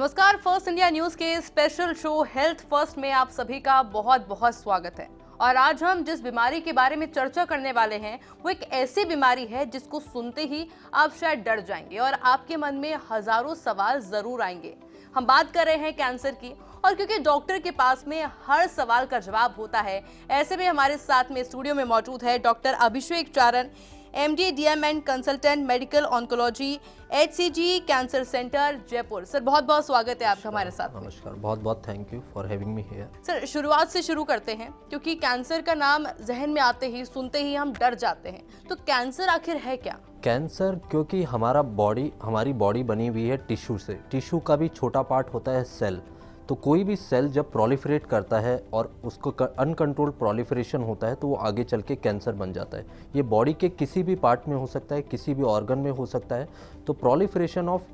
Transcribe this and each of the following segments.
नमस्कार, first India news के special show health first में आप सभी का बहुत बहुत स्वागत है। और आज हम जिस बीमारी के बारे में चर्चा करने वाले हैं वो एक ऐसी बीमारी है जिसको सुनते ही आप शायद डर जाएंगे और आपके मन में हजारों सवाल जरूर आएंगे। हम बात कर रहे हैं कैंसर की, और क्योंकि डॉक्टर के पास में हर सवाल का जवाब होता है, ऐसे में हमारे साथ में स्टूडियो में मौजूद है डॉक्टर अभिषेक चारण, MD DMN consultant medical oncology, HCG cancer centre Jaipur. Sir बहुत बहुत स्वागत है आपका हमारे साथ में। नमस्कार, बहुत बहुत thank you for having me here. Sir शुरुआत से शुरू करते हैं, क्योंकि कैंसर का नाम जहन में आते ही सुनते ही हम डर जाते हैं। तो कैंसर आखिर है क्या? कैंसर, क्योंकि हमारी बॉडी बनी हुई है टिश्यू से। टिश्यू का भी छोटा पार्ट होता है सेल। तो कोई भी सेल जब प्रोलिफरेट करता है और उसको अनकंट्रोल्ड प्रोलिफरेशन होता है तो वो आगे चल के कैंसर बन जाता है। ये बॉडी के किसी भी पार्ट में हो सकता है, किसी भी ऑर्गन में हो सकता है। तो प्रोलिफरेशन ऑफ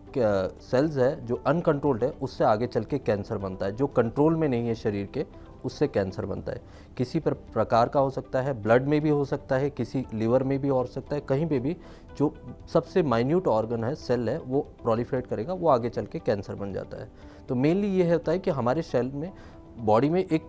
सेल्स है जो अनकंट्रोल्ड है, उससे आगे चल के कैंसर बनता है। जो कंट्रोल में नहीं है शरीर के, उससे कैंसर बनता है। किसी प्रकार का हो सकता है, ब्लड में भी हो सकता है, किसी लिवर में भी हो सकता है, कहीं पे भी जो सबसे माइन्यूट ऑर्गन है, सेल है, वो प्रोलिफरेट करेगा, वो आगे चल के कैंसर बन जाता है। तो मेनली ये होता है कि हमारे सेल में, बॉडी में एक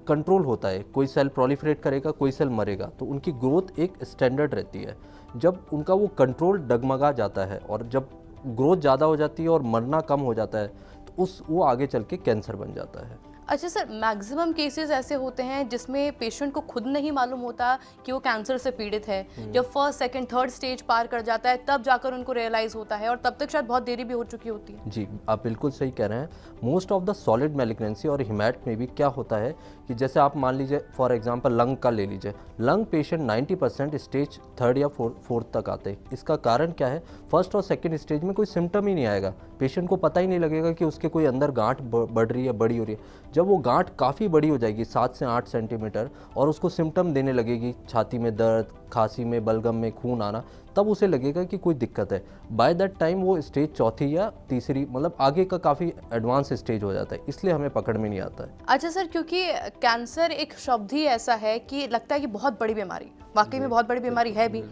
कंट्रोल होता है। कोई सेल प्रोलिफरेट करेगा, कोई सेल मरेगा, तो उनकी ग्रोथ एक स्टैंडर्ड रहती है। जब उनका वो कंट्रोल डगमगा जाता है और जब ग्रोथ ज़्यादा हो जाती है और मरना कम हो जाता है, तो वो आगे चल के कैंसर बन जाता है। अच्छा सर, मैक्सिमम केसेस ऐसे होते हैं जिसमें पेशेंट को खुद नहीं मालूम होता कि वो कैंसर से पीड़ित है। जब फर्स्ट, सेकंड, थर्ड स्टेज पार कर जाता है तब जाकर उनको रियलाइज होता है, और तब तक शायद बहुत देरी भी हो चुकी होती है। जी, आप बिल्कुल सही कह रहे हैं। Most of the solid malignancy और हिमैट में भी क्या होता है कि जैसे आप मान लीजिए फॉर एग्जांपल लंग का ले लीजिए। लंग पेशेंट 90% स्टेज थर्ड या फोर्थ तक आते हैं। इसका कारण क्या है? फर्स्ट और सेकंड स्टेज में कोई सिम्टम ही नहीं आएगा, पेशेंट को पता ही नहीं लगेगा कि उसके कोई अंदर गांठ बढ़ रही है, बड़ी हो रही है। जब वो गांठ काफ़ी बड़ी हो जाएगी 7 से 8 सेंटीमीटर और उसको सिम्टम देने लगेगी, छाती में दर्द, खांसी में, बलगम में खून आना, तब उसे लगेगा कि कोई दिक्कत है। बाय दैट टाइम वो स्टेज चौथी या तीसरी, मतलब आगे का काफ़ी एडवांस स्टेज हो जाता है, इसलिए हमें पकड़ में नहीं आता है। अच्छा सर, क्योंकि कैंसर एक शब्द ही ऐसा है कि लगता है कि बहुत बड़ी बीमारी, वाकई में बहुत बड़ी बीमारी है भी,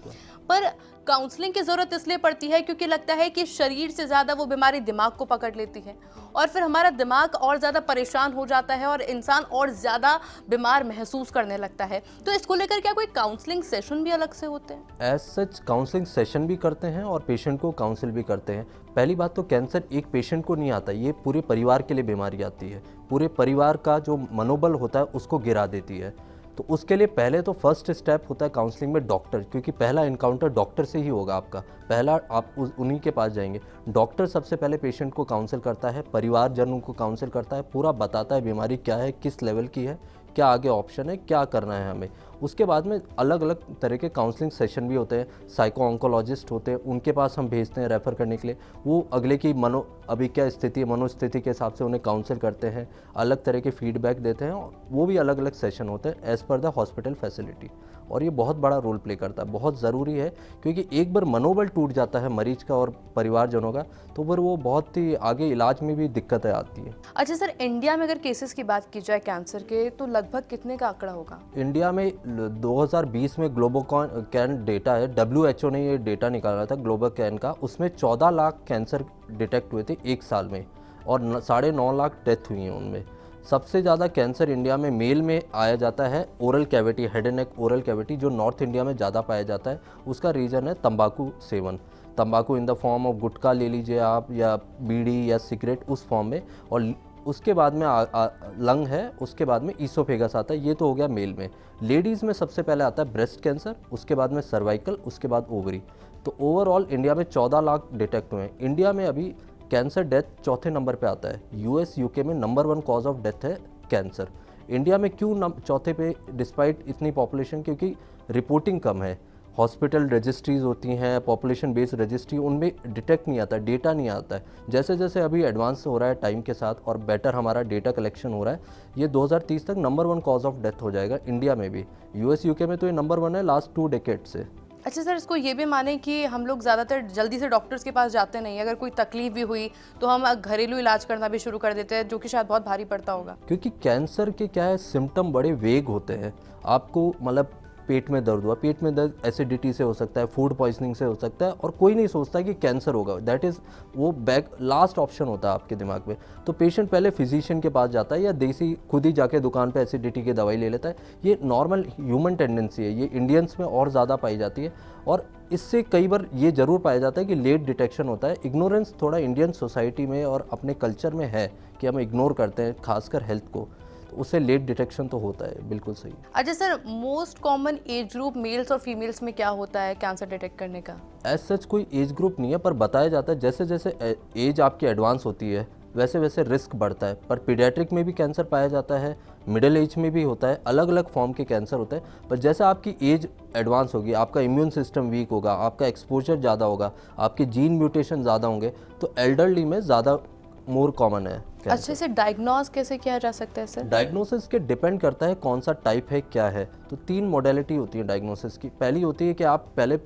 पर काउंसलिंग की जरूरत इसलिए पड़ती है क्योंकि लगता है कि शरीर से ज्यादा वो बीमारी दिमाग को पकड़ लेती है, और फिर हमारा दिमाग और ज्यादा परेशान हो जाता है और इंसान और ज्यादा बीमार महसूस करने लगता है। तो इसको लेकर क्या कोई काउंसलिंग सेशन भी अलग से होते हैं? एज सच काउंसलिंग सेशन भी करते हैं और पेशेंट को काउंसिल भी करते हैं। पहली बात तो कैंसर एक पेशेंट को नहीं आता, ये पूरे परिवार के लिए बीमारी आती है। पूरे परिवार का जो मनोबल होता है उसको गिरा देती है। तो उसके लिए पहले तो फर्स्ट स्टेप होता है काउंसलिंग में डॉक्टर, क्योंकि पहला इनकाउंटर डॉक्टर से ही होगा आपका। पहला आप उन्हीं के पास जाएंगे। डॉक्टर सबसे पहले पेशेंट को काउंसिल करता है, परिवारजनों को काउंसिल करता है, पूरा बताता है बीमारी क्या है, किस लेवल की है, क्या आगे ऑप्शन है, क्या करना है हमें। उसके बाद में अलग अलग तरह के काउंसलिंग सेशन भी होते हैं। साइको ऑन्कोलॉजिस्ट होते हैं, उनके पास हम भेजते हैं रेफ़र करने के लिए। वो अगले की अभी क्या स्थिति है, मनोस्थिति के हिसाब से उन्हें काउंसिल करते हैं, अलग तरह के फीडबैक देते हैं। और वो भी अलग अलग सेशन होते हैं as per the hospital facility. और ये बहुत बड़ा रोल प्ले करता है, बहुत ज़रूरी है, क्योंकि एक बार मनोबल टूट जाता है मरीज का और परिवारजनों का, तो फिर वो बहुत ही आगे इलाज में भी दिक्कतें आती है। अच्छा सर, इंडिया में अगर केसेस की बात की जाए कैंसर के, तो लगभग कितने का आंकड़ा होगा? इंडिया में 2020 में ग्लोबोकैन डेटा है, WHO ने ये डेटा निकाला था ग्लोबोकैन का। उसमें 14 लाख कैंसर डिटेक्ट हुए थे एक साल में, और 9.5 लाख डेथ हुई हैं उनमें। सबसे ज़्यादा कैंसर इंडिया में मेल में आया जाता है oral cavity, head and neck oral cavity, जो नॉर्थ इंडिया में ज़्यादा पाया जाता है। उसका रीज़न है तंबाकू सेवन। तंबाकू इन द फॉर्म ऑफ गुटखा ले लीजिए आप, या बीड़ी या सिगरेट, उस फॉर्म में। और उसके बाद में लंग है, उसके बाद में ईसोफेगस आता है। ये तो हो गया मेल में। लेडीज़ में सबसे पहले आता है ब्रेस्ट कैंसर, उसके बाद में सर्वाइकल, उसके बाद ओवरी। तो ओवरऑल इंडिया में 14 लाख डिटेक्ट हुए हैं। इंडिया में अभी कैंसर डेथ चौथे नंबर पे आता है। US UK में नंबर 1 कॉज ऑफ डेथ है कैंसर। इंडिया में क्यों चौथे पे डिस्पाइट इतनी पॉपुलेशन? क्योंकि रिपोर्टिंग कम है। हॉस्पिटल रजिस्ट्रीज होती हैं, पॉपुलेशन बेस्ड रजिस्ट्री, उनमें डिटेक्ट नहीं आता, डेटा नहीं आता है। जैसे जैसे अभी एडवांस हो रहा है टाइम के साथ और बेटर हमारा डेटा कलेक्शन हो रहा है, ये 2030 तक नंबर 1 कॉज ऑफ डेथ हो जाएगा इंडिया में भी। US UK में तो ये नंबर 1 है लास्ट 2 डेकेड से। अच्छा सर, इसको ये भी माने कि हम लोग ज़्यादातर जल्दी से डॉक्टर्स के पास जाते नहीं, अगर कोई तकलीफ भी हुई तो हम घरेलू इलाज करना भी शुरू कर देते हैं, जो कि शायद बहुत भारी पड़ता होगा। क्योंकि कैंसर के क्या है, सिम्टम बड़े वेग होते हैं। आपको मतलब पेट में दर्द हुआ, पेट में दर्द एसिडिटी से हो सकता है, फूड पॉइजनिंग से हो सकता है, और कोई नहीं सोचता कि कैंसर होगा। दैट इज़ वो बैक लास्ट ऑप्शन होता है आपके दिमाग में। तो पेशेंट पहले फिजिशियन के पास जाता है या देसी खुद ही जाके दुकान पे एसिडिटी की दवाई ले लेता है। ये नॉर्मल ह्यूमन टेंडेंसी है, ये इंडियंस में और ज़्यादा पाई जाती है, और इससे कई बार ये ज़रूर पाया जाता है कि लेट डिटेक्शन होता है। इग्नोरेंस थोड़ा इंडियन सोसाइटी में और अपने कल्चर में है कि हम इग्नोर करते हैं खासकर हेल्थ को, तो उससे लेट डिटेक्शन तो होता है। बिल्कुल सही। अच्छा sir, most common age group males और फीमेल्स में क्या होता है कैंसर डिटेक्ट करने का? एज सच कोई एज ग्रुप नहीं है, पर बताया जाता है जैसे जैसे एज आपकी एडवांस होती है वैसे वैसे रिस्क बढ़ता है। पर पीडियाट्रिक में भी कैंसर पाया जाता है, मिडिल एज में भी होता है, अलग अलग फॉर्म के कैंसर होते हैं। पर जैसे आपकी एज एडवांस होगी, आपका इम्यून सिस्टम वीक होगा, आपका एक्सपोजर ज़्यादा होगा, आपके जीन म्यूटेशन ज़्यादा होंगे, तो एल्डरली में ज़्यादा मोर कॉमन है। अच्छा, इसे डायग्नोज कैसे किया जा सकता है सर? डायग्नोसिस के डिपेंड करता है कौन सा टाइप है, क्या है। तो 3 मॉडलिटी होती है डायग्नोसिस की। पहली होती है कि आप पहले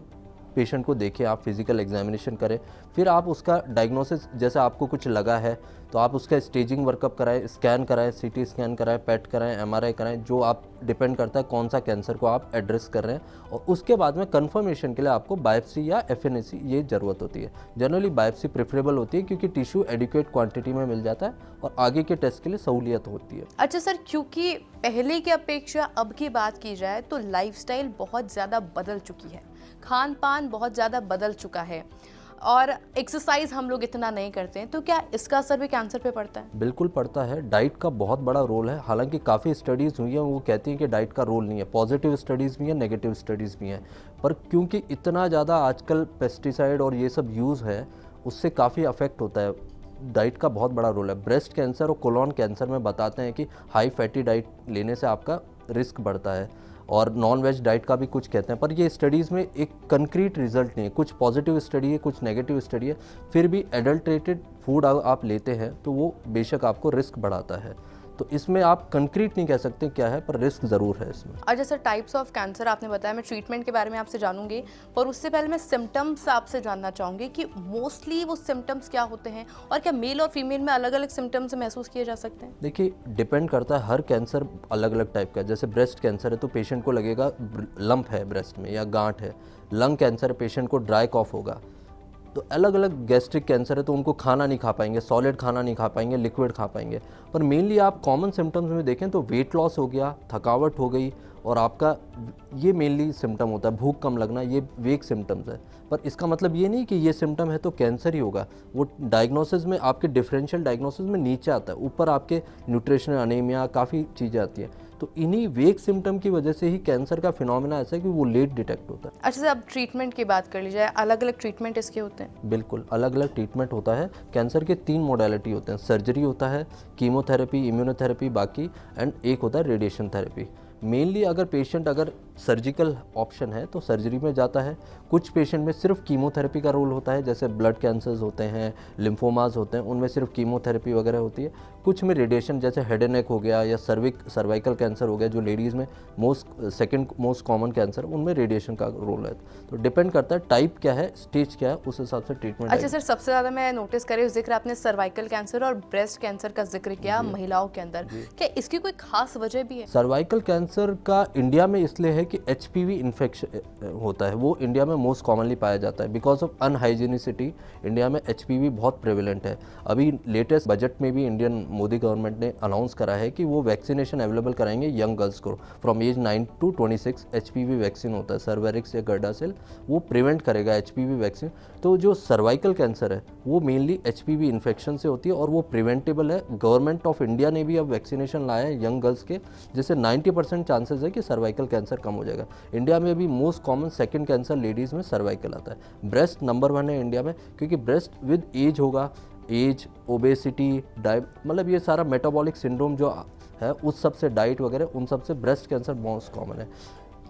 पेशेंट को देखें, आप फिजिकल एग्जामिनेशन करें, फिर आप उसका डायग्नोसिस, जैसे आपको कुछ लगा है तो आप उसका स्टेजिंग वर्कअप कराएं, स्कैन कराएं, सीटी स्कैन कराएं, पेट कराएं, एमआरआई कराएं, जो आप डिपेंड करता है कौन सा कैंसर को आप एड्रेस कर रहे हैं। और उसके बाद में कंफर्मेशन के लिए आपको बायोप्सी या एफएनएसी ये ज़रूरत होती है। जनरली बायोप्सी प्रेफरेबल होती है क्योंकि टिश्यू एडिक्वेट क्वांटिटी में मिल जाता है और आगे के टेस्ट के लिए सहूलियत होती है। अच्छा सर, क्योंकि पहले की अपेक्षा अब की बात की जाए तो लाइफस्टाइल बहुत ज़्यादा बदल चुकी है, खान पान बहुत ज़्यादा बदल चुका है, और एक्सरसाइज हम लोग इतना नहीं करते हैं, तो क्या इसका असर भी कैंसर पे पड़ता है? बिल्कुल पड़ता है। डाइट का बहुत बड़ा रोल है। हालांकि काफ़ी स्टडीज़ हुई हैं, वो कहती हैं कि डाइट का रोल नहीं है। पॉजिटिव स्टडीज़ भी हैं, नेगेटिव स्टडीज़ भी हैं, पर क्योंकि इतना ज़्यादा आजकल पेस्टिसाइड और ये सब यूज़ है, उससे काफ़ी अफेक्ट होता है। डाइट का बहुत बड़ा रोल है। ब्रेस्ट कैंसर और कोलोन कैंसर में बताते हैं कि हाई फैटी डाइट लेने से आपका रिस्क बढ़ता है, और नॉन वेज डाइट का भी कुछ कहते हैं, पर ये स्टडीज़ में एक कंक्रीट रिजल्ट नहीं है। कुछ पॉजिटिव स्टडी है, कुछ नेगेटिव स्टडी है। फिर भी एडल्ट्रेटेड फूड आप लेते हैं तो वो बेशक आपको रिस्क बढ़ाता है। तो इसमें आप कंक्रीट नहीं कह सकते क्या है, पर रिस्क ज़रूर है इसमें। अच्छा सर, टाइप्स ऑफ कैंसर आपने बताया, मैं ट्रीटमेंट के बारे में आपसे जानूंगी, पर उससे पहले मैं सिम्टम्स आपसे जानना चाहूँगी कि मोस्टली वो सिम्टम्स क्या होते हैं, और क्या मेल और फीमेल में अलग अलग सिम्टम्स महसूस किए जा सकते हैं? देखिए, डिपेंड करता है, हर कैंसर अलग अलग टाइप का है। जैसे ब्रेस्ट कैंसर है तो पेशेंट को लगेगा लंप है ब्रेस्ट में या गांठ है। लंग कैंसर है, पेशेंट को ड्राई कॉफ होगा। तो अलग अलग गैस्ट्रिक कैंसर है तो उनको खाना नहीं खा पाएंगे, सॉलिड खाना नहीं खा पाएंगे, लिक्विड खा पाएंगे। पर मेनली आप कॉमन सिम्टम्स में देखें तो वेट लॉस हो गया, थकावट हो गई, और आपका ये मेनली सिम्टम होता है। भूख कम लगना, ये वेग सिम्टम्स है। पर इसका मतलब ये नहीं कि ये सिम्टम है तो कैंसर ही होगा। वो डायग्नोसिस में, आपके डिफरेंशियल डायग्नोसिस में नीचे आता है, ऊपर आपके न्यूट्रिशन, अनीमिया, काफ़ी चीज़ें आती हैं। तो इन्हीं वेग सिम्टम की वजह से ही कैंसर का फिनोमेना ऐसा है कि वो लेट डिटेक्ट होता है। अच्छा सर, अब ट्रीटमेंट की बात कर ली जाए, अलग अलग ट्रीटमेंट इसके होते हैं? बिल्कुल, अलग अलग ट्रीटमेंट होता है। कैंसर के 3 मॉडलिटी होते हैं। सर्जरी होता है, कीमोथेरेपी, इम्यूनोथेरेपी, बाकी एंड एक होता है रेडिएशन थेरेपी। मेनली अगर पेशेंट अगर सर्जिकल ऑप्शन है तो सर्जरी में जाता है। कुछ पेशेंट में सिर्फ कीमोथेरेपी का रोल होता है, जैसे ब्लड कैंसर्स होते हैं, लिम्फोमास होते हैं, उनमें सिर्फ कीमोथेरेपी वगैरह होती है। कुछ में रेडिएशन, जैसे हेड एंड नेक हो गया या सर्वाइकल कैंसर हो गया, जो लेडीज़ में सेकंड मोस्ट कॉमन कैंसर, उनमें रेडिएशन का रोल है। तो डिपेंड करता है टाइप क्या है, स्टेज क्या है, उस हिसाब से ट्रीटमेंट। अच्छा सर, सबसे ज़्यादा मैं नोटिस करी जिक्र आपने सर्वाइकल कैंसर और ब्रेस्ट कैंसर का जिक्र किया महिलाओं के अंदर, क्या इसकी कोई खास वजह भी है? सर्वाइकल कैंसर का इंडिया में इसलिए है कि एचपीवी इन्फेक्शन होता है, वो इंडिया में मोस्ट कॉमनली पाया जाता है। बिकॉज ऑफ अनहाइजीनिसिटी इंडिया में एचपीवी बहुत प्रेवलेंट है। अभी लेटेस्ट बजट में भी इंडियन मोदी गवर्नमेंट ने अनाउंस करा है कि वो वैक्सीनेशन अवेलेबल कराएंगे यंग गर्ल्स को from age 9 to 26। HPV vaccine होता है, सर्वेरिक्स या गर्डासिल, वो प्रिवेंट करेगा एचपीवी वैक्सीन। तो जो सर्वाइकल कैंसर है वो मेनली एचपीवी इन्फेक्शन से होती है और वो प्रिवेंटेबल है। गवर्नमेंट ऑफ इंडिया ने भी अब वैक्सीनेशन लाया है यंग गर्ल्स के, जिससे 90% चांसेस है कि सर्वाइकल कैंसर कम हो जाएगा। इंडिया में भी most common second cancer ladies में सर्वाइकल आता है। ब्रेस्ट नंबर 1 है इंडिया में, क्योंकि ब्रेस्ट विद एज होगा, एज, ओबेसिटी, मतलब ये सारा मेटाबॉलिक सिंड्रोम जो है उस सब से, डाइट वगैरह उन सब से ब्रेस्ट कैंसर मोस्ट कॉमन है।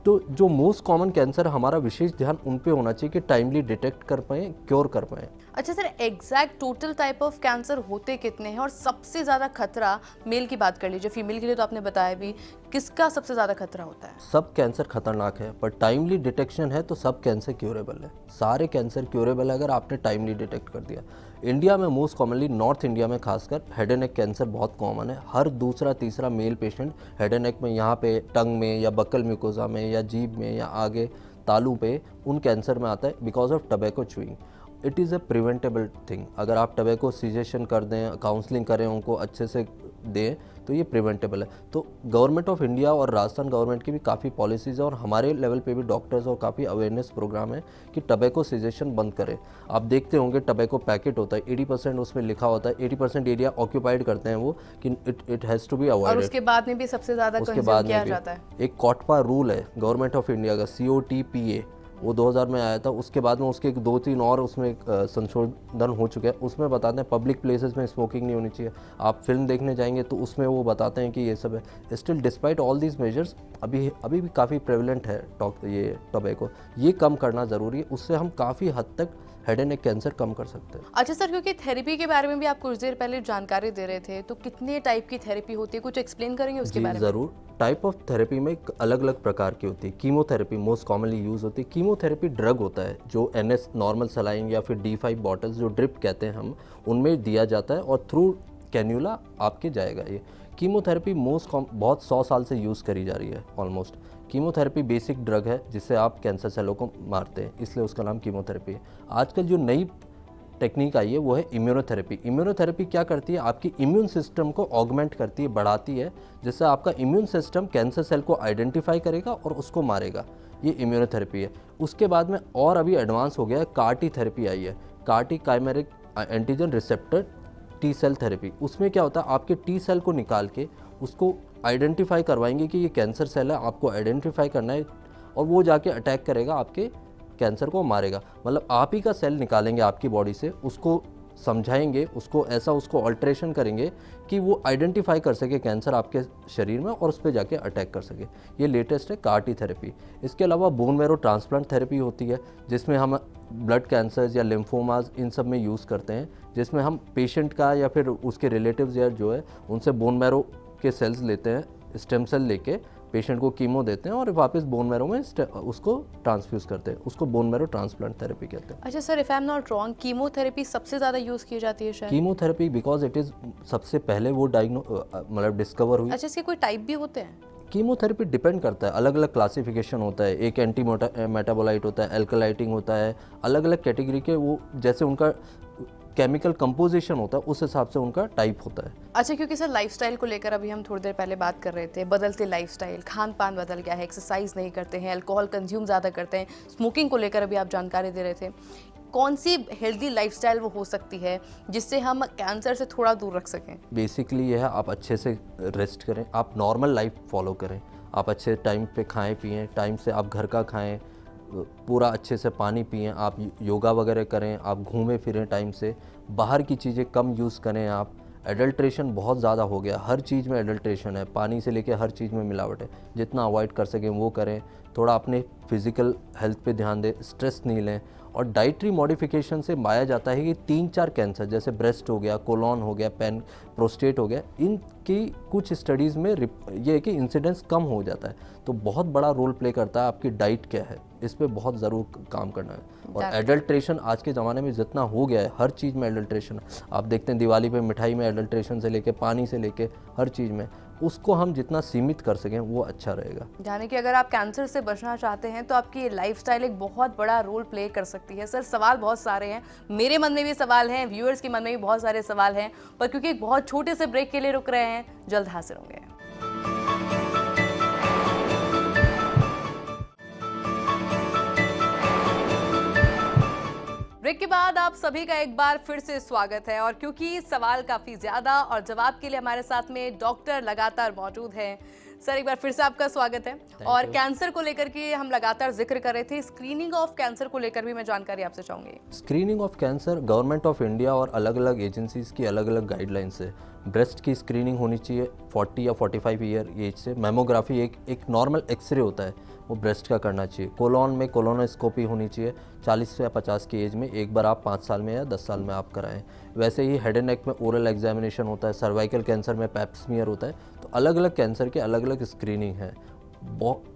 तो जो मोस्ट कॉमन कैंसर, हमारा विशेष ध्यान उन पे होना चाहिए कि टाइमली डिटेक्ट कर पाएँ, क्योर कर पाएँ। अच्छा sir, exact total type of cancer होते कितने हैं, और सबसे ज़्यादा खतरा, मेल की बात कर लीजिए, फीमेल के लिए तो आपने बताया भी, किसका सबसे ज़्यादा खतरा होता है? सब कैंसर खतरनाक है, पर टाइमली डिटेक्शन है तो सब कैंसर क्योरेबल है। सारे कैंसर क्योरेबल है अगर आपने टाइमली डिटेक्ट कर दिया। इंडिया में मोस्ट कॉमनली, नॉर्थ इंडिया में खासकर, हेड एंड नेक कैंसर बहुत कॉमन है। हर दूसरा तीसरा male patient head and neck में, यहाँ पे टंग में या बक्कल म्यूकोजा में या जीभ में या आगे तालू पे, उन कैंसर में आता है because of tobacco chewing. It is a preventable thing. अगर आप टबैको सीजेशन कर दें, काउंसलिंग करें, उनको अच्छे से दें, तो ये प्रिवेंटेबल है। तो गवर्नमेंट ऑफ इंडिया और राजस्थान गवर्नमेंट की भी काफ़ी पॉलिसीज़ है और हमारे लेवल पे भी डॉक्टर्स और काफ़ी अवेयरनेस प्रोग्राम है कि टबैको सीजेशन बंद करें। आप देखते होंगे टबैको पैकेट होता है, 80% उसमें लिखा होता है, 80% एरिया ऑक्यूपाइड करते हैं वो, कि इट हैज़ टू बी और अवॉइडेड। उसके बाद में भी सबसे ज़्यादा उसके कंज्यूम बाद किया में भी जाता है। एक कॉटपा रूल है गवर्नमेंट ऑफ इंडिया का, COTPA, वो 2000 में आया था। उसके बाद में उसके 2-3 और उसमें संशोधन हो चुके हैं। उसमें बताते हैं पब्लिक प्लेसेस में स्मोकिंग नहीं होनी चाहिए। आप फिल्म देखने जाएंगे तो उसमें वो बताते हैं कि ये सब है। Still despite all these measures अभी भी काफ़ी प्रेवलेंट है ये टोबैको। ये कम करना ज़रूरी है, उससे हम काफ़ी हद तक हेड एंड नेक कैंसर कम कर सकते हैं। अच्छा सर, क्योंकि थेरेपी के बारे में भी आप कुछ देर पहले जानकारी दे रहे थे, तो कितने टाइप की थेरेपी होती है, कुछ एक्सप्लेन करेंगे उसके बारे में? ज़रूर। टाइप ऑफ थेरेपी में अलग अलग प्रकार की होती है। कीमोथेरेपी मोस्ट कॉमनली यूज़ होती है। कीमोथेरेपी ड्रग होता है जो NS नॉर्मल सलाइन या फिर D5 बॉटल्स जो ड्रिप कहते हैं हम, उनमें दिया जाता है और थ्रू कैन्यूला आपके जाएगा। ये कीमोथेरेपी बहुत 100 साल से यूज़ करी जा रही है ऑलमोस्ट। कीमोथेरेपी बेसिक ड्रग है जिससे आप कैंसर सेलों को मारते हैं, इसलिए उसका नाम कीमोथेरेपी है। आजकल जो नई टेक्निक आई है वो है इम्यूनोथेरेपी। इम्यूनोथेरेपी क्या करती है, आपकी इम्यून सिस्टम को ऑगमेंट करती है, बढ़ाती है, जिससे आपका इम्यून सिस्टम कैंसर सेल को आइडेंटिफाई करेगा और उसको मारेगा। ये इम्यूनोथेरेपी है। उसके बाद में और अभी एडवांस हो गया है, CAR-T थेरेपी आई है, CAR-T chimeric antigen receptor T cell therapy. उसमें क्या होता है, आपके T सेल को निकाल के उसको आइडेंटिफाई करवाएंगे कि ये कैंसर सेल है, आपको आइडेंटिफाई करना है और वो जाके अटैक करेगा, आपके कैंसर को मारेगा। मतलब आप ही का सेल निकालेंगे आपकी बॉडी से, उसको समझाएंगे, उसको अल्ट्रेशन करेंगे कि वो आइडेंटिफाई कर सके कैंसर आपके शरीर में और उस पर जाके अटैक कर सके। ये लेटेस्ट है CAR-T थेरेपी। इसके अलावा बोन मैरो ट्रांसप्लांट थेरेपी होती है, जिसमें हम ब्लड कैंसर्स या लिम्फोमास इन सब में यूज़ करते हैं, जिसमें हम पेशेंट का या फिर उसके रिलेटिव्स या जो है उनसे बोन मैरो के सेल्स लेते हैं, स्टेम सेल लेके पेशेंट को कीमो देते हैं और वापस बोन मैरो में उसको ट्रांसफ्यूज़ करते हैं। उसको बोन मैरो ट्रांसप्लांट थेरेपी कहते हैं। अच्छा sir, if I am not wrong, chemotherapy सबसे ज़्यादा यूज़ की जाती है शायद? कीमोथेरेपी बिकॉज इट इज़ सबसे पहले वो मतलब डिस्कवर हुई। अच्छा, इसके कोई टाइप भी होते हैं? कीमोथेरेपी डिपेंड करता है, अलग अलग क्लासिफिकेशन होता है। एक एंटी मेटाबोलाइट होता है, एल्कलाइटिंग होता है, अलग अलग कैटेगरी के वो जैसे उनका केमिकल कंपोजिशन होता है उस हिसाब से उनका टाइप होता है। अच्छा, क्योंकि सर लाइफस्टाइल को लेकर अभी हम थोड़ी देर पहले बात कर रहे थे, बदलते लाइफस्टाइल, खान पान बदल गया है, एक्सरसाइज नहीं करते हैं, अल्कोहल कंज्यूम ज़्यादा करते हैं, स्मोकिंग को लेकर अभी आप जानकारी दे रहे थे। कौन सी हेल्दी लाइफस्टाइल वो हो सकती है जिससे हम कैंसर से थोड़ा दूर रख सकें? बेसिकली ये है, आप अच्छे से रेस्ट करें, आप नॉर्मल लाइफ फॉलो करें, आप अच्छे टाइम पे खाएं पिएं, टाइम से आप घर का खाएं, पूरा अच्छे से पानी पिएं, आप योगा वगैरह करें, आप घूमें फिरें टाइम से, बाहर की चीज़ें कम यूज़ करें। आप एडल्ट्रेशन बहुत ज़्यादा हो गया, हर चीज़ में एडल्ट्रेशन है, पानी से लेके हर चीज़ में मिलावट है। जितना अवॉइड कर सकें वो करें। थोड़ा अपने फिज़िकल हेल्थ पे ध्यान दें, स्ट्रेस नहीं लें। और डाइटरी मॉडिफिकेशन से पाया जाता है कि 3-4 कैंसर जैसे ब्रेस्ट हो गया, कोलोन हो गया, प्रोस्टेट हो गया, इनकी कुछ स्टडीज़ में ये है कि इंसिडेंस कम हो जाता है। तो बहुत बड़ा रोल प्ले करता है आपकी डाइट क्या है, इस पे बहुत ज़रूर काम करना है। और एडल्ट्रेशन आज के ज़माने में जितना हो गया है, हर चीज़ में एडल्ट्रेशन। आप देखते हैं दिवाली पे मिठाई में एडल्ट्रेशन से लेके पानी से लेके हर चीज़ में, उसको हम जितना सीमित कर सकें वो अच्छा रहेगा। यानी कि अगर आप कैंसर से बचना चाहते हैं तो आपकी लाइफस्टाइल एक बहुत बड़ा रोल प्ले कर सकती है। सर, सवाल बहुत सारे हैं, मेरे मन में भी सवाल हैं, व्यूअर्स के मन में भी बहुत सारे सवाल हैं, पर क्योंकि एक बहुत छोटे से ब्रेक के लिए रुक रहे हैं, जल्द हाजिर होंगे। ब्रेक के बाद आप सभी का एक बार फिर से स्वागत है। और क्योंकि सवाल काफी ज्यादा और जवाब के लिए हमारे साथ में डॉक्टर लगातार मौजूद हैं। सर, एक बार फिर से आपका स्वागत है। और कैंसर को लेकर के हम लगातार जिक्र कर रहे थे, स्क्रीनिंग ऑफ कैंसर को लेकर भी मैं जानकारी आपसे चाहूंगी। Screening of cancer government of India और अलग अलग एजेंसीज की अलग अलग गाइडलाइंस है। ब्रेस्ट की स्क्रीनिंग होनी चाहिए 40 या 45 ईयर एज से। मेमोग्राफी एक नॉर्मल एक्सरे होता है, वो ब्रेस्ट का करना चाहिए। कोलोन में कोलोनोस्कोपी होनी चाहिए 40 या 50 की एज में, एक बार आप 5 साल में या 10 साल में आप कराएं। वैसे ही हेड एंड नेक में ओरल एग्जामिनेशन होता है, सर्वाइकल कैंसर में पैप स्मीयर होता है। तो अलग अलग कैंसर के अलग अलग स्क्रीनिंग है।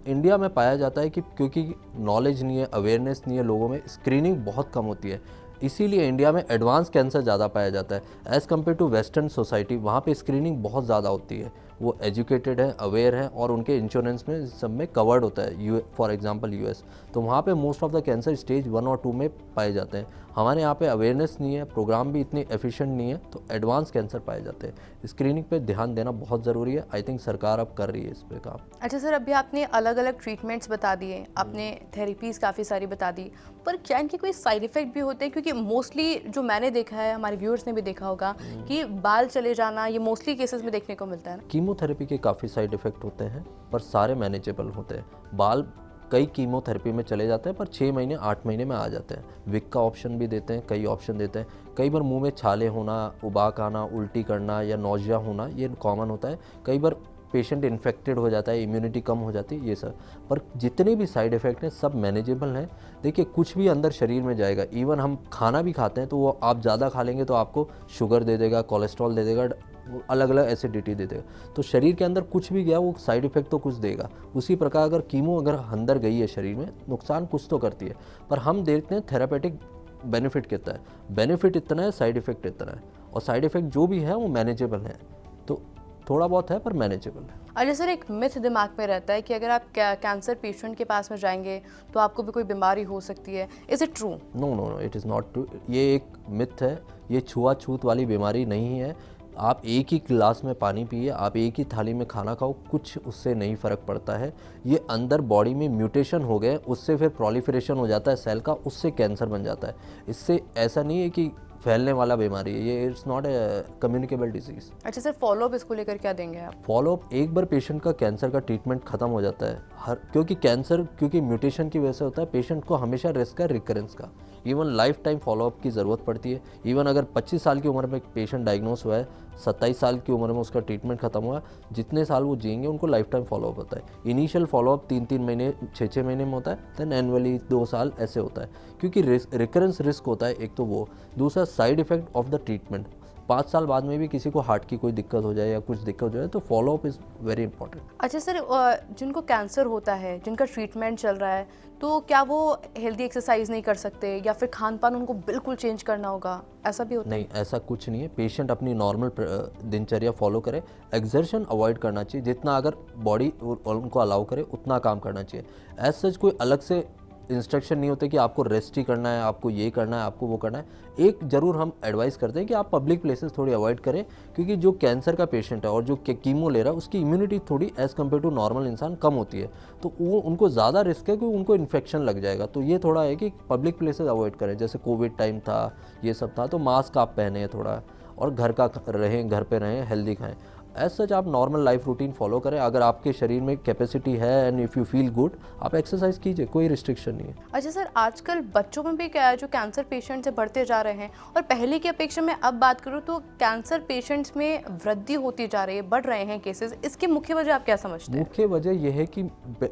इंडिया में पाया जाता है कि क्योंकि नॉलेज नहीं है, अवेयरनेस नहीं है लोगों में, स्क्रीनिंग बहुत कम होती है, इसीलिए इंडिया में एडवांस कैंसर ज़्यादा पाया जाता है as compare to western society. वहाँ पे स्क्रीनिंग बहुत ज़्यादा होती है, वो एजुकेटेड हैं, अवेयर हैं और उनके इंश्योरेंस में सब में कवर्ड होता है, फॉर एग्जांपल यूएस, तो वहाँ पे most of the cancer stage 1 और 2 में पाए जाते हैं। हमारे यहाँ पे अवेयरनेस नहीं है, प्रोग्राम भी इतनी एफिशिएंट नहीं है, तो एडवांस कैंसर पाए जाते हैं। स्क्रीनिंग पे ध्यान देना बहुत ज़रूरी है। आई थिंक सरकार अब कर रही है इस पे काम। अच्छा सर, अभी आपने अलग अलग ट्रीटमेंट्स बता दिए, आपने थेरेपीज़ काफ़ी सारी बता दी, पर क्या इनके कोई साइड इफ़ेक्ट भी होते हैं? क्योंकि मोस्टली जो मैंने देखा है, हमारे व्यूअर्स ने भी देखा होगा कि बाल चले जाना ये मोस्टली केसेस में देखने को मिलता है ना। कीमोथेरेपी के काफ़ी साइड इफ़ेक्ट होते हैं, पर सारे मैनेजेबल होते हैं। बाल कई कीमोथेरेपी में चले जाते हैं, पर 6 महीने 8 महीने में आ जाते हैं। विग का ऑप्शन भी देते हैं, कई ऑप्शन देते हैं। कई बार मुंह में छाले होना, उबाक आना, उल्टी करना या नौजिया होना, ये कॉमन होता है। कई बार पेशेंट इन्फेक्टेड हो जाता है, इम्यूनिटी कम हो जाती है, ये सब। पर जितने भी साइड इफ़ेक्ट हैं सब मैनेजेबल हैं। देखिए, कुछ भी अंदर शरीर में जाएगा, इवन हम खाना भी खाते हैं तो वो आप ज़्यादा खा लेंगे तो आपको शुगर दे देगा, कोलेस्ट्रॉल दे देगा, अलग अलग एसिडिटी दे देगा। तो शरीर के अंदर कुछ भी गया वो साइड इफ़ेक्ट तो कुछ देगा। उसी प्रकार अगर कीमो अगर अंदर गई है शरीर में, नुकसान कुछ तो करती है, पर हम देखते हैं थेरापेटिक बेनिफिट कितना है। बेनिफिट इतना है, साइड इफ़ेक्ट इतना है, और साइड इफ़ेक्ट जो भी है वो मैनेजेबल है। तो थोड़ा बहुत है पर मैनेजेबल है। अच्छा सर, एक मिथ दिमाग में रहता है कि अगर आप कैंसर पेशेंट के पास में जाएंगे तो आपको भी कोई बीमारी हो सकती है। Is it true? No no no, it is not true. ये एक मिथ है। ये छुआछूत वाली बीमारी नहीं है। आप एक ही गिलास में पानी पिए, आप एक ही थाली में खाना खाओ, कुछ उससे नहीं फ़र्क पड़ता है। ये अंदर बॉडी में म्यूटेशन हो गए, उससे फिर प्रोलिफरेशन हो जाता है सेल का, उससे कैंसर बन जाता है। इससे ऐसा नहीं है कि फैलने वाला बीमारी है, ये it's not a communicable disease. अच्छा सर, फॉलोअप इसको लेकर क्या देंगे आप? फॉलोअप, एक बार पेशेंट का कैंसर का ट्रीटमेंट खत्म हो जाता है, क्योंकि म्यूटेशन की वजह से होता है, पेशेंट को हमेशा रिस्क है रिकरेंस का। इवन लाइफ टाइम फॉलोअप की ज़रूरत पड़ती है। इवन अगर 25 साल की उम्र में पेशेंट डायग्नोस हुआ है, 27 साल की उम्र में उसका ट्रीटमेंट खत्म हुआ, जितने साल वो जिएंगे उनको लाइफ टाइम फॉलोअप होता है। इनिशियल फॉलोअप 3-3 महीने, 6-6 महीने में होता है, देन एनुअली 2 साल ऐसे होता है, क्योंकि रिकरेंस रिस्क होता है एक तो वो। दूसरा, side effect of the treatment. 5 साल बाद में भी किसी को हार्ट की कोई दिक्कत हो जाए या कुछ दिक्कत हो जाए तो फॉलोअप इज़ वेरी इंपॉर्टेंट। अच्छा सर, जिनको कैंसर होता है, जिनका ट्रीटमेंट चल रहा है, तो क्या वो हेल्दी एक्सरसाइज नहीं कर सकते या फिर खान पान उनको बिल्कुल चेंज करना होगा? ऐसा भी होता है? नहीं, ऐसा कुछ नहीं है। पेशेंट अपनी नॉर्मल दिनचर्या फॉलो करे, एक्सर्शन अवॉइड करना चाहिए, जितना अगर बॉडी उनको अलाउ करे उतना काम करना चाहिए। एज सच कोई अलग से इंस्ट्रक्शन नहीं होते कि आपको रेस्ट ही करना है, आपको ये करना है, आपको वो करना है। एक ज़रूर हम एडवाइस करते हैं कि आप पब्लिक प्लेसेस थोड़ी अवॉइड करें, क्योंकि जो कैंसर का पेशेंट है और जो कीमो ले रहा है उसकी इम्यूनिटी थोड़ी एज़ कम्पेयर टू नॉर्मल इंसान कम होती है, तो वो उनको ज़्यादा रिस्क है कि उनको इन्फेक्शन लग जाएगा। तो ये थोड़ा है कि पब्लिक प्लेसेस अवॉइड करें। जैसे कोविड टाइम था, ये सब था, तो मास्क आप पहने थोड़ा, और घर का रहें, घर पे रहें, हेल्दी खाएं। एज सच आप नॉर्मल लाइफ रूटीन फॉलो करें। अगर आपके शरीर में कैपेसिटी है and if you feel good, आप एक्सरसाइज कीजिए, कोई रिस्ट्रिक्शन नहीं है। अच्छा सर, आजकल बच्चों में भी क्या जो कैंसर पेशेंट्स बढ़ते जा रहे हैं, और पहले की अपेक्षा में अब बात करूँ तो कैंसर पेशेंट्स में वृद्धि होती जा रही है, बढ़ रहे हैं केसेस। इसकी मुख्य वजह आप क्या समझते हैं? मुख्य वजह यह है कि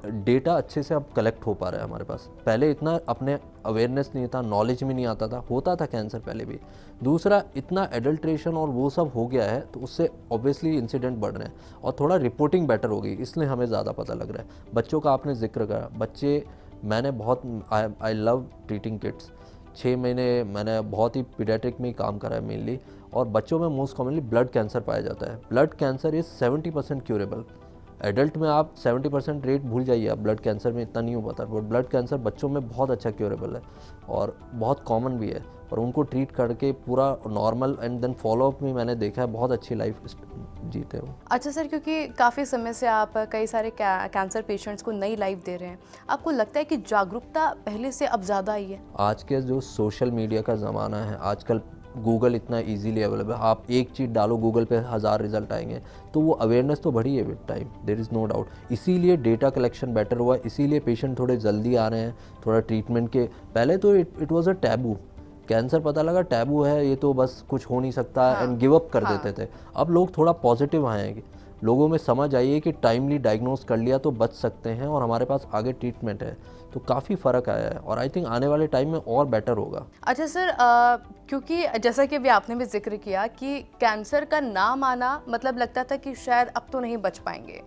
डेटा अच्छे से अब कलेक्ट हो पा रहा है हमारे पास। पहले इतना अपने अवेयरनेस नहीं था, नॉलेज भी नहीं आता था, होता था कैंसर पहले भी। दूसरा, इतना एडल्ट्रेशन और वो सब हो गया है, तो उससे ऑब्वियसली इंसिडेंट बढ़ रहे हैं, और थोड़ा रिपोर्टिंग बेटर हो गई, इसलिए हमें ज़्यादा पता लग रहा है। बच्चों का आपने जिक्र करा, बच्चे, मैंने बहुत आई लव ट्रीटिंग किड्स। 6 महीने मैंने बहुत ही पीडियाट्रिक में ही काम करा है मेनली, और बच्चों में मोस्ट कॉमनली ब्लड कैंसर पाया जाता है। Blood cancer is 70% curable. Adult में आप 70% रेट भूल जाइए, आप ब्लड कैंसर में इतना नहीं हो पाता, बट ब्लड कैंसर बच्चों में बहुत अच्छा क्यूरेबल है और बहुत कॉमन भी है, और उनको ट्रीट करके पूरा नॉर्मल एंड देन फॉलोअप में मैंने देखा है बहुत अच्छी लाइफ जीते हो। अच्छा सर, क्योंकि काफ़ी समय से आप कई सारे कैंसर पेशेंट्स को नई लाइफ दे रहे हैं, आपको लगता है कि जागरूकता पहले से अब ज़्यादा आई है? आज के जो सोशल मीडिया का ज़माना है, आजकल गूगल इतना इजीली अवेलेबल है, आप एक चीज़ डालो गूगल पे 1000 रिजल्ट आएंगे, तो वो अवेयरनेस तो बढ़ी है with time, there is no doubt. इसीलिए डेटा कलेक्शन बेटर हुआ, इसीलिए पेशेंट थोड़े जल्दी आ रहे हैं, थोड़ा ट्रीटमेंट के। पहले तो it was a taboo, cancer पता लगा टैबू है, ये तो बस कुछ हो नहीं सकता एंड गिव अप कर देते थे। अब लोग थोड़ा पॉजिटिव आए हैं, लोगों में समझ आई है कि टाइमली डायग्नोस कर लिया तो बच सकते हैं और हमारे पास आगे ट्रीटमेंट है। तो काफ़ी फ़र्क आया है और आई थिंक आने वाले टाइम में और बेटर होगा। अच्छा सर, क्योंकि जैसा कि अभी आपने भी जिक्र किया कि कैंसर का नाम आना मतलब लगता था कि शायद अब तो नहीं बच पाएंगे,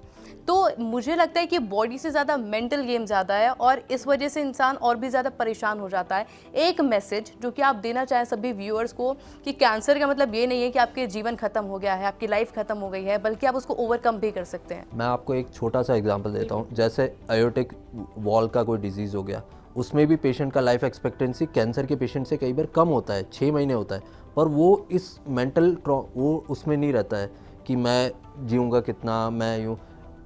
तो मुझे लगता है कि बॉडी से ज़्यादा मेंटल गेम ज़्यादा है और इस वजह से इंसान और भी ज़्यादा परेशान हो जाता है। एक मैसेज जो कि आप देना चाहें सभी व्यूअर्स को कि कैंसर का मतलब ये नहीं है कि आपके जीवन खत्म हो गया है, आपकी लाइफ खत्म हो गई है, बल्कि आप उसको ओवरकम भी कर सकते हैं। मैं आपको एक छोटा सा एग्जांपल देता हूँ। जैसे आयोटिक वॉल का कोई डिजीज़ हो गया, उसमें भी पेशेंट का लाइफ एक्सपेक्टेंसी कैंसर के पेशेंट से कई बार कम होता है, 6 महीने होता है, पर वो इस मेंटल वो उसमें नहीं रहता है कि मैं जीऊँगा कितना, मैं यूँ।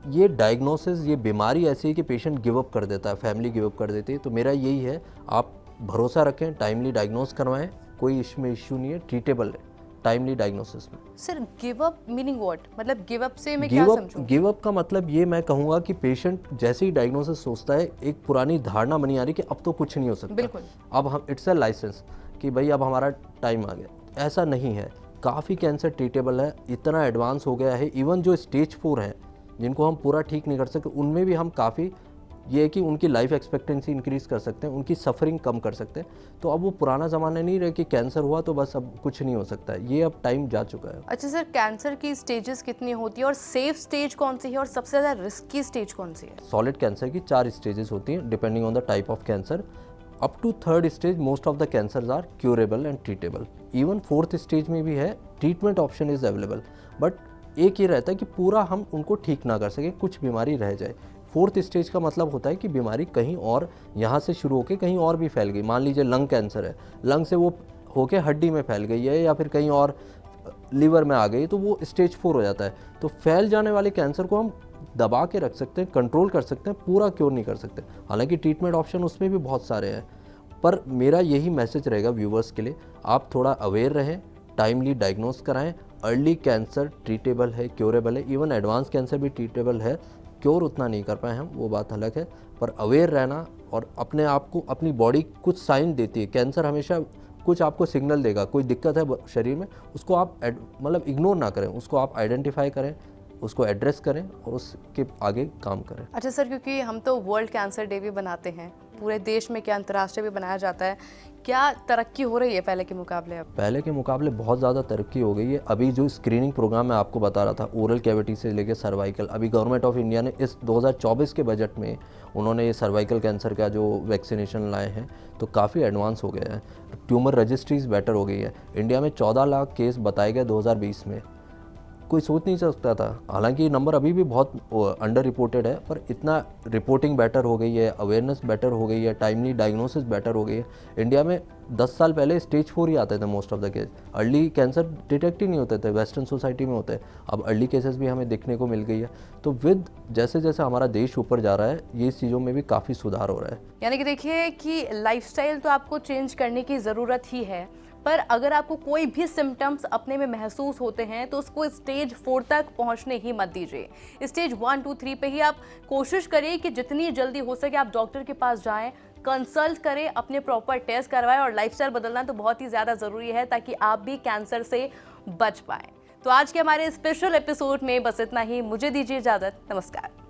ये डायग्नोसिस, ये बीमारी ऐसी है कि पेशेंट गिव अप कर देता है, फैमिली गिव अप कर देती है। तो मेरा यही है, आप भरोसा रखें, टाइमली डायग्नोस करवाएं, कोई इसमें इश्यू नहीं है, ट्रीटेबल है टाइमली डायग्नोसिस में। Sir give up meaning what, मतलब गिव अप से मैं क्या समझूं? गिव अप का मतलब ये मैं कहूँगा कि पेशेंट जैसे ही डायग्नोसिस सोचता है, एक पुरानी धारणा बनी आ रही कि अब तो कुछ नहीं हो सकता, बिल्कुल, अब हम इट्स अ लाइसेंस कि भाई अब हमारा टाइम आ गया। ऐसा नहीं है, काफ़ी कैंसर ट्रीटेबल है, इतना एडवांस हो गया है। इवन जो स्टेज 4 हैं, जिनको हम पूरा ठीक नहीं कर सकते, उनमें भी हम काफ़ी, ये है कि उनकी लाइफ एक्सपेक्टेंसी इंक्रीज़ कर सकते हैं, उनकी सफरिंग कम कर सकते हैं। तो अब वो पुराना ज़माना नहीं रहे कि कैंसर हुआ तो बस अब कुछ नहीं हो सकता है, ये अब टाइम जा चुका है। अच्छा सर, कैंसर की स्टेजेस कितनी होती है और सेफ स्टेज कौन सी है और सबसे ज़्यादा रिस्की स्टेज कौन सी है? सॉलिड कैंसर की 4 स्टेजेस होती हैं depending on the type of cancer. Up to 3rd stage most of the cancers are curable and treatable. Even 4th stage में भी है, treatment option is available, but एक ये रहता है कि पूरा हम उनको ठीक ना कर सकें, कुछ बीमारी रह जाए। 4th स्टेज का मतलब होता है कि बीमारी कहीं और, यहाँ से शुरू होकर कहीं और भी फैल गई। मान लीजिए लंग कैंसर है, लंग से वो होके हड्डी में फैल गई है या फिर कहीं और लीवर में आ गई, तो वो स्टेज 4 हो जाता है। तो फैल जाने वाले कैंसर को हम दबा के रख सकते हैं, कंट्रोल कर सकते हैं, पूरा क्योर नहीं कर सकते। हालांकि ट्रीटमेंट ऑप्शन उसमें भी बहुत सारे हैं, पर मेरा यही मैसेज रहेगा व्यूवर्स के लिए, आप थोड़ा अवेयर रहें, टाइमली डायग्नोस कराएं। अर्ली कैंसर ट्रीटेबल है, क्योरेबल है, इवन एडवांस कैंसर भी ट्रीटेबल है। क्योर उतना नहीं कर पाए हम, वो बात अलग है, पर अवेयर रहना और अपने आप को, अपनी बॉडी कुछ साइन देती है, कैंसर हमेशा कुछ आपको सिग्नल देगा, कोई दिक्कत है शरीर में, उसको आप मतलब इग्नोर ना करें, उसको आप आइडेंटिफाई करें, उसको एड्रेस करें और उसके आगे काम करें। अच्छा सर, क्योंकि हम तो वर्ल्ड कैंसर डे भी बनाते हैं, पूरे देश में क्या अंतर्राष्ट्रीय भी बनाया जाता है, क्या तरक्की हो रही है पहले के मुकाबले? अब पहले के मुकाबले बहुत ज़्यादा तरक्की हो गई है। अभी जो स्क्रीनिंग प्रोग्राम मैं आपको बता रहा था, ओरल कैविटी से लेकर सर्वाइकल, अभी गवर्नमेंट ऑफ इंडिया ने इस 2024 के बजट में उन्होंने ये सर्वाइकल कैंसर का जो वैक्सीनेशन लाए हैं, तो काफ़ी एडवांस हो गया है। ट्यूमर रजिस्ट्रीज बेटर हो गई है। इंडिया में 14 लाख केस बताए गए 2020 में, कोई सोच नहीं सकता था। हालांकि ये नंबर अभी भी बहुत अंडर रिपोर्टेड है, पर इतना रिपोर्टिंग बेटर हो गई है, अवेयरनेस बेटर हो गई है, टाइमली डायग्नोसिस बेटर हो गई है। इंडिया में 10 साल पहले स्टेज 4 ही आते थे most of the case, early cancer detect ही नहीं होते थे, वेस्टर्न सोसाइटी में होते हैं। अब अर्ली केसेस भी हमें देखने को मिल गई है। तो विद जैसे जैसे हमारा देश ऊपर जा रहा है, ये चीज़ों में भी काफ़ी सुधार हो रहा है। यानी कि देखिए कि लाइफस्टाइल तो आपको चेंज करने की ज़रूरत ही है, पर अगर आपको कोई भी सिम्टम्स अपने में महसूस होते हैं तो उसको स्टेज 4 तक पहुंचने ही मत दीजिए। स्टेज 1, 2, 3 पे ही आप कोशिश करिए कि जितनी जल्दी हो सके आप डॉक्टर के पास जाएं, कंसल्ट करें, अपने प्रॉपर टेस्ट करवाएं और लाइफस्टाइल बदलना तो बहुत ही ज़्यादा ज़रूरी है ताकि आप भी कैंसर से बच पाएँ। तो आज के हमारे स्पेशल एपिसोड में बस इतना ही, मुझे दीजिए इजाज़त, नमस्कार।